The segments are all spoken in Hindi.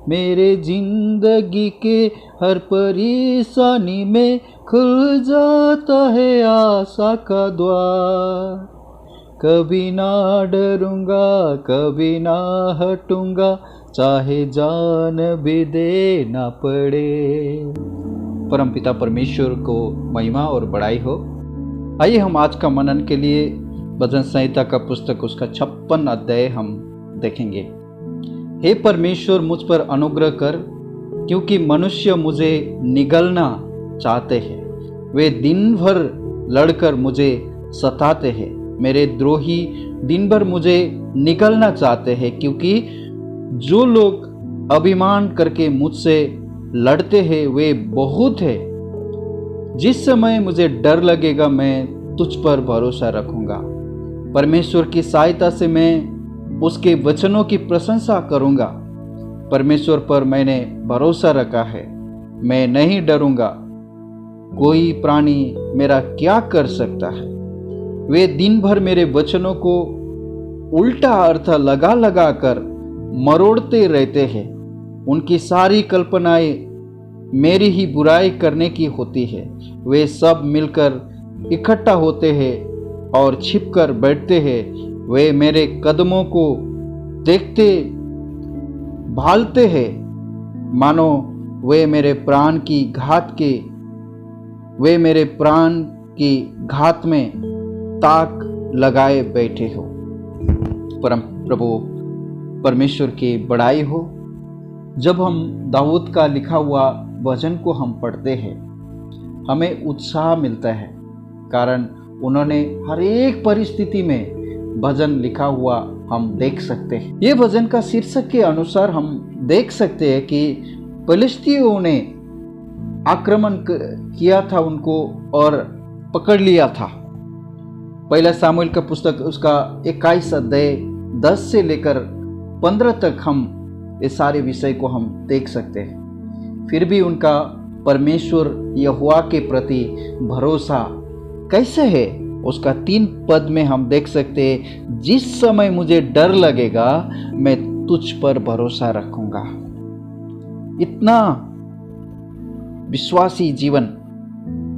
मेरे जिंदगी के हर परेशानी में खुल जाता है आशा का द्वार। कभी ना डरूंगा, कभी ना हटूंगा, चाहे जान भी देना पड़े। परमपिता परमेश्वर को महिमा और बड़ाई हो। आइए हम आज का मनन के लिए भजन संहिता का पुस्तक उसका 56 अध्याय हम देखेंगे। हे परमेश्वर, मुझ पर अनुग्रह कर, क्योंकि मनुष्य मुझे निगलना चाहते हैं। वे दिन भर लड़कर मुझे सताते हैं। मेरे द्रोही दिन भर मुझे निगलना चाहते हैं, क्योंकि जो लोग अभिमान करके मुझसे लड़ते हैं वे बहुत है। जिस समय मुझे डर लगेगा मैं तुझ पर भरोसा रखूंगा। परमेश्वर की सहायता से मैं उसके वचनों की प्रशंसा करूंगा। परमेश्वर पर मैंने भरोसा रखा है, मैं नहीं डरूंगा। कोई प्राणी मेरा क्या कर सकता है? वे दिन भर मेरे वचनों को उल्टा अर्थ लगा लगा कर मरोड़ते रहते हैं। उनकी सारी कल्पनाएं मेरी ही बुराई करने की होती है। वे सब मिलकर इकट्ठा होते हैं और छिपकर बैठते हैं। वे मेरे कदमों को देखते भालते हैं, मानो वे मेरे प्राण की घात में ताक लगाए बैठे हो। परम प्रभु परमेश्वर की बड़ाई हो। जब हम दाऊद का लिखा हुआ भजन को हम पढ़ते हैं, हमें उत्साह मिलता है, कारण उन्होंने हर एक परिस्थिति में भजन लिखा हुआ हम देख सकते हैं। ये भजन का शीर्षक के अनुसार हम देख सकते हैं कि फिलिस्तीयों ने आक्रमण किया था उनको और पकड़ लिया था। पहला सामुएल का पुस्तक उसका 21 अध्याय 10 से लेकर 15 तक हम इस सारे विषय को हम देख सकते हैं। फिर भी उनका परमेश्वर यहोवा के प्रति भरोसा कैसे है, उसका 3 पद में हम देख सकते हैं। जिस समय मुझे डर लगेगा मैं तुझ पर भरोसा रखूंगा। इतना विश्वासी जीवन,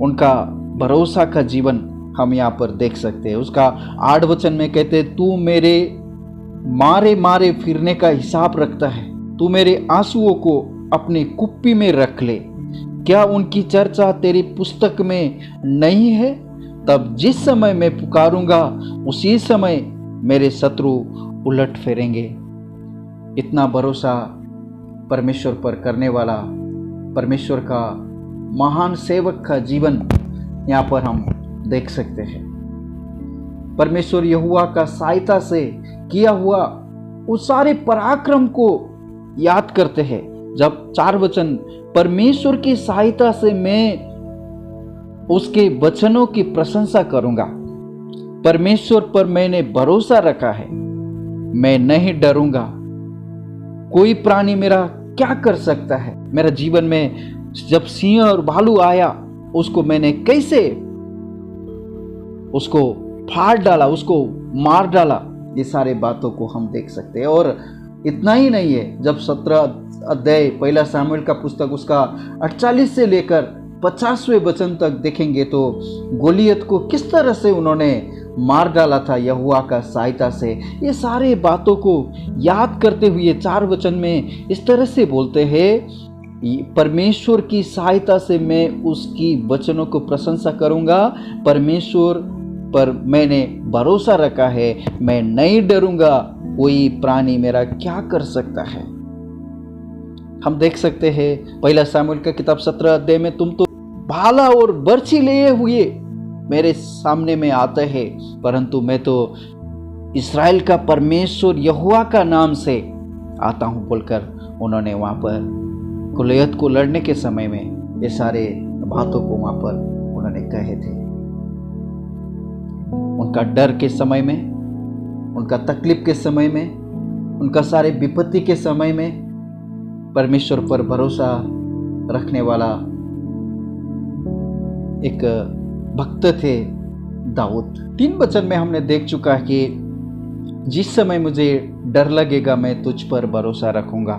उनका भरोसा का जीवन हम यहाँ पर देख सकते हैं। उसका 8 वचन में कहते हैं, तू मेरे मारे मारे फिरने का हिसाब रखता है, तू मेरे आंसुओं को अपनी कुप्पी में रख ले। क्या उनकी चर्चा तेरी पुस्तक में नहीं है? तब जिस समय मैं पुकारूंगा उसी समय मेरे शत्रु उलट फेरेंगे। इतना भरोसा परमेश्वर पर करने वाला परमेश्वर का महान सेवक का जीवन यहाँ पर हम देख सकते हैं। परमेश्वर यहोवा का सहायता से किया हुआ उस सारे पराक्रम को याद करते हैं। जब 4 वचन, परमेश्वर की सहायता से मैं उसके वचनों की प्रशंसा करूंगा। परमेश्वर पर मैंने भरोसा रखा है, मैं नहीं डरूंगा। कोई प्राणी मेरा क्या कर सकता है? मेरा जीवन में जब सिंह और भालू आया, उसको मैंने कैसे उसको फाड़ डाला, उसको मार डाला। ये सारे बातों को हम देख सकते हैं। और इतना ही नहीं है, जब 17 अध्याय पहला सामुएल का पुस्तक उसका 48 से लेकर 50वें वचन तक देखेंगे तो गोलियत को किस तरह से उन्होंने मार डाला था यहोवा का सहायता से। ये सारे बातों को याद करते हुए 4 वचन में इस तरह से बोलते हैं, परमेश्वर की सहायता से मैं उसकी वचनों को प्रशंसा करूंगा। परमेश्वर पर मैंने भरोसा रखा है, मैं नहीं डरूंगा। कोई प्राणी मेरा क्या कर सकता है? हम देख सकते हैं पहला सामुएल का किताब 17 अध्याय में, तुम तो भाला और बर्छी लिए हुए मेरे सामने में आते हैं, परंतु मैं तो इस्राएल का परमेश्वर यहोवा का नाम से आता हूं बोलकर उन्होंने वहां पर गोलियत को लड़ने के समय में ये सारे बातों को वहां पर उन्होंने कहे थे। उनका डर के समय में, उनका तकलीफ के समय में, उनका सारे विपत्ति के समय में परमेश्वर पर भरोसा रखने वाला एक भक्त थे दाऊद। 3 वचन में हमने देख चुका है कि जिस समय मुझे डर लगेगा मैं तुझ पर भरोसा रखूंगा।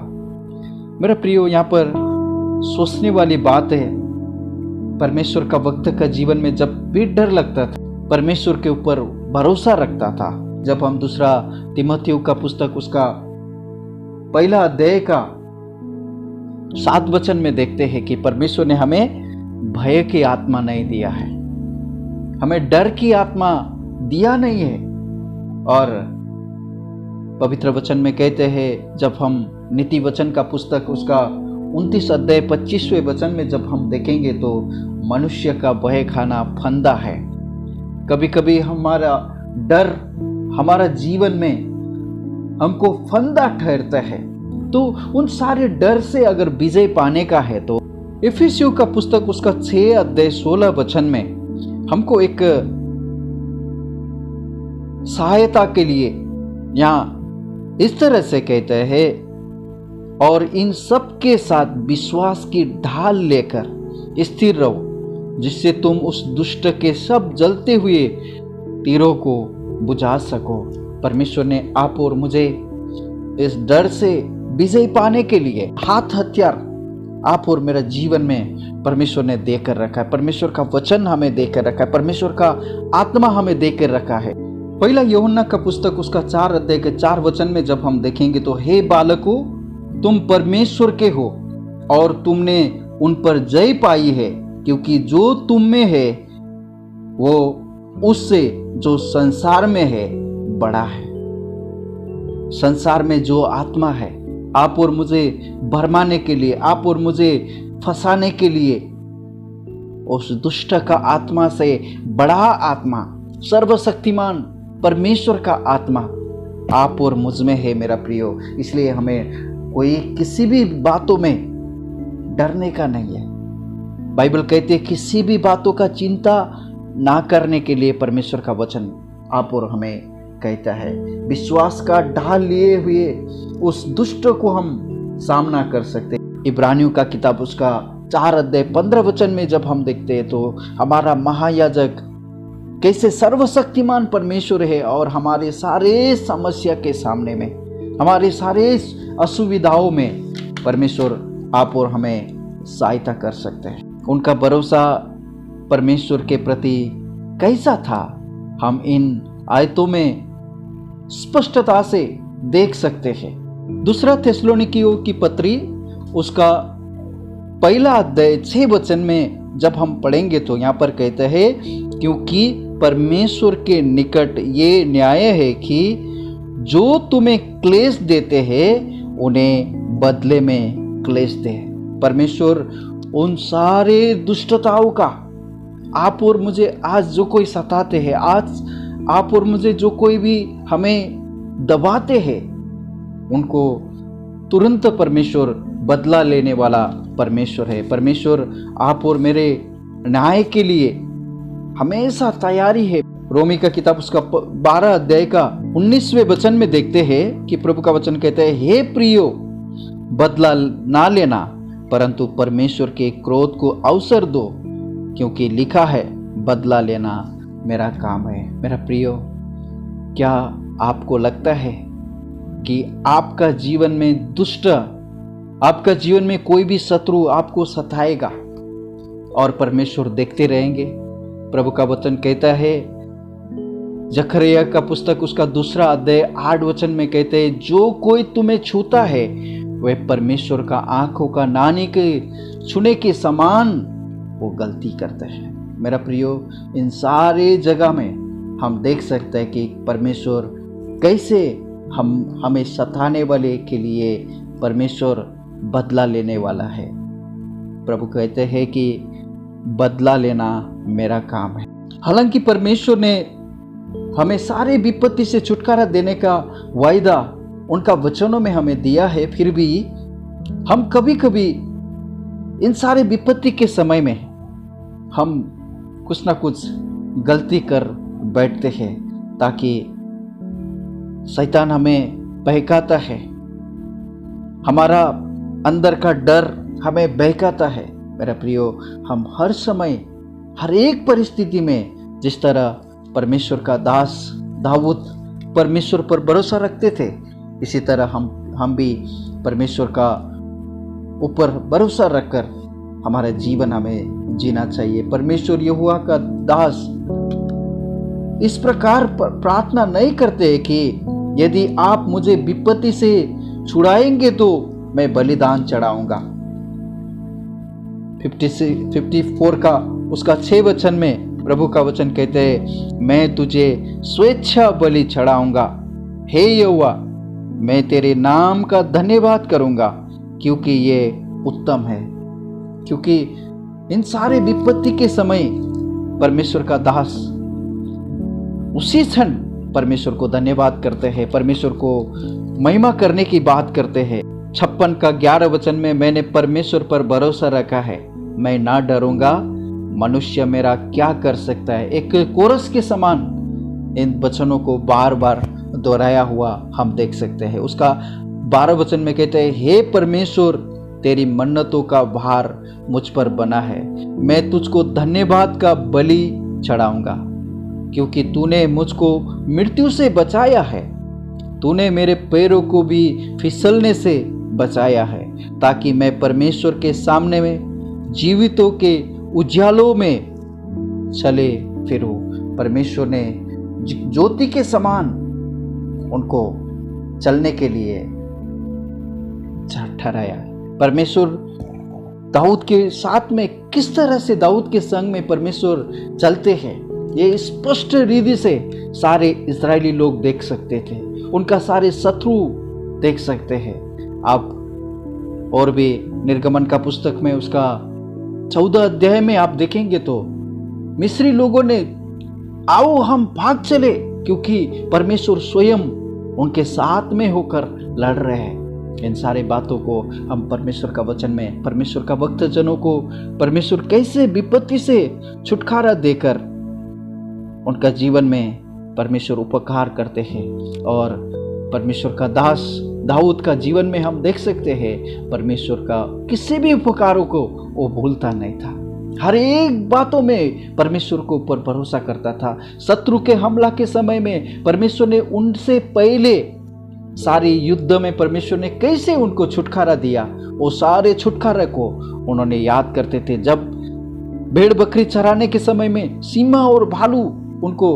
मेरा प्रियो, यहाँ पर सोचने वाली बात है, परमेश्वर का भक्त का जीवन में जब भी डर लगता था, परमेश्वर के ऊपर भरोसा रखता था। जब हम दूसरा तीमुथियुस का पुस्तक उसका पहला अध्याय का 7 वचन में देखते हैं कि परमेश्वर ने हमें भय की आत्मा नहीं दिया है, हमें डर की आत्मा दिया नहीं है। और पवित्र वचन में कहते हैं, जब हम नीति वचन का पुस्तक उसका 29 अध्याय 25वें वचन में जब हम देखेंगे तो मनुष्य का भय खाना फंदा है। कभी कभी हमारा डर हमारा जीवन में हमको फंदा ठहरता है। तो उन सारे डर से अगर विजय पाने का है तो इफिसियों का पुस्तक उसका 6 अध्याय 16 वचन में हमको एक सहायता के लिए यहाँ इस तरह से कहते हैं, और इन सब के साथ विश्वास की ढाल लेकर स्थिर रहो, जिससे तुम उस दुष्ट के सब जलते हुए तीरों को बुझा सको। परमेश्वर ने आप और मुझे इस डर से विजय पाने के लिए हाथ हथियार आप और मेरा जीवन में परमेश्वर ने देकर रखा है। परमेश्वर का वचन हमें देकर रखा है, परमेश्वर का आत्मा हमें देकर रखा है। पहला यूहन्ना का पुस्तक उसका 4 अध्याय के 4 वचन में जब हम देखेंगे तो, हे बालकों, तुम परमेश्वर के हो और तुमने उन पर जय पाई है, क्योंकि जो तुम में है वो उससे जो संसार में है बड़ा है। संसार में जो आत्मा है आप और मुझे भरमाने के लिए, आप और मुझे फंसाने के लिए, उस दुष्ट का आत्मा से बड़ा आत्मा, सर्वशक्तिमान परमेश्वर का आत्मा आप और मुझ में है मेरा प्रियो। इसलिए हमें कोई किसी भी बातों में डरने का नहीं है। बाइबल कहती है किसी भी बातों का चिंता ना करने के लिए परमेश्वर का वचन आप और हमें कहता है। विश्वास का ढाल लिए हुए उस दुष्ट को हम सामना कर सकते। इब्रानियों का किताब उसका 4 अध्याय 15 वचन में जब हम देखते हैं तो हमारा महायाजक कैसे सर्वशक्तिमान परमेश्वर है और हमारे सारे समस्या के सामने में, हमारे सारे असुविधाओं में परमेश्वर आप और हमें सहायता कर सकते हैं। उनका भरोसा परमेश्वर के प्रति कैसा था, हम इन आयतों में स्पष्टता से देख सकते हैं। दूसरा थिस्सलुनीकियों की पत्री उसका पहला अध्याय 6 वचन में जब हम पढ़ेंगे तो यहाँ पर कहते हैं, क्योंकि परमेश्वर के निकट ये न्याय है कि जो तुम्हें क्लेश देते हैं उन्हें बदले में क्लेश दे। परमेश्वर उन सारे दुष्टताओं का आप और मुझे आज जो कोई सताते हैं, आज आप और मुझे जो कोई भी हमें दबाते हैं, उनको तुरंत परमेश्वर बदला लेने वाला परमेश्वर है। परमेश्वर आप और मेरे न्याय के लिए हमेशा तैयारी है। रोमी का किताब उसका 12 अध्याय का 19वें वचन में देखते हैं कि प्रभु का वचन कहता है, हे प्रियो, बदला ना लेना परंतु परमेश्वर के क्रोध को अवसर दो, क्योंकि लिखा है, बदला लेना मेरा काम है। मेरा प्रियो, क्या आपको लगता है कि आपका जीवन में दुष्ट, आपका जीवन में कोई भी शत्रु आपको सताएगा और परमेश्वर देखते रहेंगे? प्रभु का वचन कहता है, जकरिया का पुस्तक उसका 2 अध्याय 8 वचन में कहते हैं, जो कोई तुम्हें छूता है वह परमेश्वर का आंखों का नानी के छूने के समान वो गलती करता है। मेरा प्रियो, इन सारे जगह में हम देख सकते हैं कि परमेश्वर कैसे हमें सताने वाले के लिए परमेश्वर बदला लेने वाला है। प्रभु कहते हैं कि बदला लेना मेरा काम है। हालांकि परमेश्वर ने हमें सारे विपत्ति से छुटकारा देने का वायदा उनका वचनों में हमें दिया है, फिर भी हम कभी कभी इन सारे विपत्ति के समय में हम कुछ ना कुछ गलती कर बैठते हैं, ताकि शैतान हमें बहकाता है, हमारा अंदर का डर हमें बहकाता है। मेरा प्रियो, हम हर समय हर एक परिस्थिति में जिस तरह परमेश्वर का दास दाऊद परमेश्वर पर भरोसा रखते थे, इसी तरह हम भी परमेश्वर का ऊपर भरोसा रखकर हमारा जीवन हमें जीना चाहिए। परमेश्वर यहोवा का दास इस प्रकार प्रार्थना नहीं करते कि यदि आप मुझे विपत्ति से छुड़ाएंगे तो मैं बलिदान चढ़ाऊंगा। 54 का उसका 6 वचन में प्रभु का वचन कहते हैं, मैं तुझे स्वेच्छा बलि चढ़ाऊंगा। हे यहोवा, मैं तेरे नाम का धन्यवाद करूंगा क्योंकि ये उत्तम है। क्योंकि इन सारे विपत्ति के समय परमेश्वर का दास उसी क्षण परमेश्वर को धन्यवाद करते हैं, परमेश्वर को महिमा करने की बात करते हैं। 56 का 11 वचन में, मैंने परमेश्वर पर भरोसा रखा है, मैं ना डरूंगा, मनुष्य मेरा क्या कर सकता है। एक कोरस के समान इन वचनों को बार बार दोहराया हुआ हम देख सकते हैं। उसका 12 वचन में कहते हैं, हे परमेश्वर, तेरी मन्नतों का भार मुझ पर बना है, मैं तुझको धन्यवाद का बलि चढ़ाऊंगा क्योंकि तूने मुझको मृत्यु से बचाया है, तूने मेरे पैरों को भी फिसलने से बचाया है, ताकि मैं परमेश्वर के सामने में जीवितों के उजालों में चले फिरूं। परमेश्वर ने ज्योति के समान उनको चलने के लिए ठहराया। परमेश्वर दाऊद के साथ में किस तरह से दाऊद के संग में परमेश्वर चलते हैं, ये स्पष्ट रीति से सारे इस्राएली लोग देख सकते थे, उनका सारे शत्रु देख सकते हैं। आप और भी निर्गमन का पुस्तक में उसका 14 अध्याय में आप देखेंगे तो मिस्री लोगों ने आओ हम भाग चले, क्योंकि परमेश्वर स्वयं उनके साथ में होकर लड़ रहे हैं। इन सारे बातों को हम परमेश्वर का वचन में, परमेश्वर का भक्तजनों को परमेश्वर कैसे विपत्ति से छुटकारा देकर उनका जीवन में परमेश्वर उपकार करते हैं। और परमेश्वर का दास दाऊद का जीवन में हम देख सकते हैं, परमेश्वर का किसी भी उपकारों को वो भूलता नहीं था, हर एक बातों में परमेश्वर को ऊपर भरोसा करता था। शत्रु के हमला के समय में परमेश्वर ने उनसे पहले सारे युद्ध में परमेश्वर ने कैसे उनको छुटकारा दिया, वो सारे छुटकारे को उन्होंने याद करते थे। जब भेड़ बकरी चराने के समय में सिंह और भालू उनको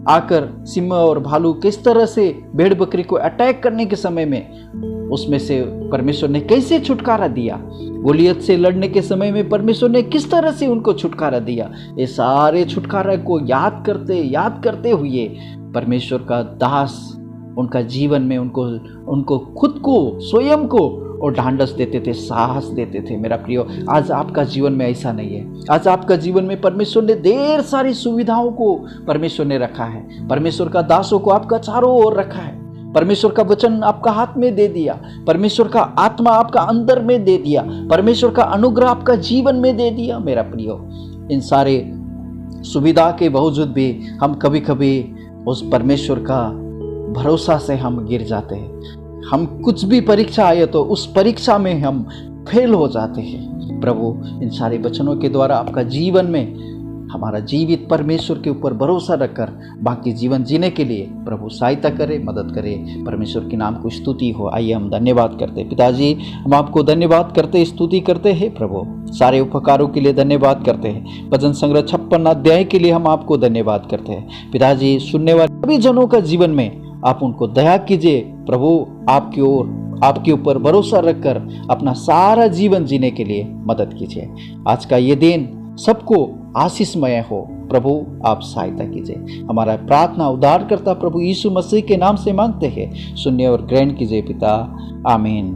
आकर, सिंह और भालू किस तरह से भेड़ बकरी को अटैक करने के समय में उसमें से परमेश्वर ने कैसे छुटकारा दिया, गोलियत से लड़ने के समय में परमेश्वर ने किस तरह से उनको छुटकारा दिया, ये सारे छुटकारा को याद करते हुए परमेश्वर का दास उनका जीवन में उनको खुद को, स्वयं को और ढांढस देते थे, साहस देते थे। मेरा प्रियो, आज आपका जीवन में ऐसा नहीं है। आज आपका जीवन में परमेश्वर ने ढेर सारी सुविधाओं को परमेश्वर ने रखा है, परमेश्वर का दासों को आपका चारों ओर रखा है, परमेश्वर का वचन आपका हाथ में दे दिया, परमेश्वर का आत्मा आपका अंदर में दे दिया, परमेश्वर का अनुग्रह आपका जीवन में दे दिया। मेरा प्रियो, इन सारे सुविधा के बावजूद भी हम कभी कभी उस परमेश्वर का भरोसा से हम गिर जाते हैं। हम कुछ भी परीक्षा आए तो उस परीक्षा में हम फेल हो जाते हैं। प्रभु इन सारे वचनों के द्वारा आपका जीवन में हमारा जीवित परमेश्वर के ऊपर भरोसा रखकर बाकी जीवन जीने के लिए प्रभु सहायता करे, मदद करे। परमेश्वर के नाम को स्तुति हो। आइए हम धन्यवाद करते हैं। पिताजी, हम आपको धन्यवाद करते, स्तुति करते हैं प्रभु, सारे उपकारों के लिए धन्यवाद करते हैं। भजन संग्रह 56 अध्याय के लिए हम आपको धन्यवाद करते हैं। पिताजी, सुनने वाले सभी जनों का जीवन में आप उनको दया कीजिए प्रभु, आपकी ओर, आपके ऊपर भरोसा रखकर अपना सारा जीवन जीने के लिए मदद कीजिए। आज का ये दिन सबको आशीषमय हो प्रभु, आप सहायता कीजिए। हमारा प्रार्थना उद्धारकर्ता प्रभु यीशु मसीह के नाम से मांगते हैं, सुनिए और ग्रहण कीजिए पिता, आमीन।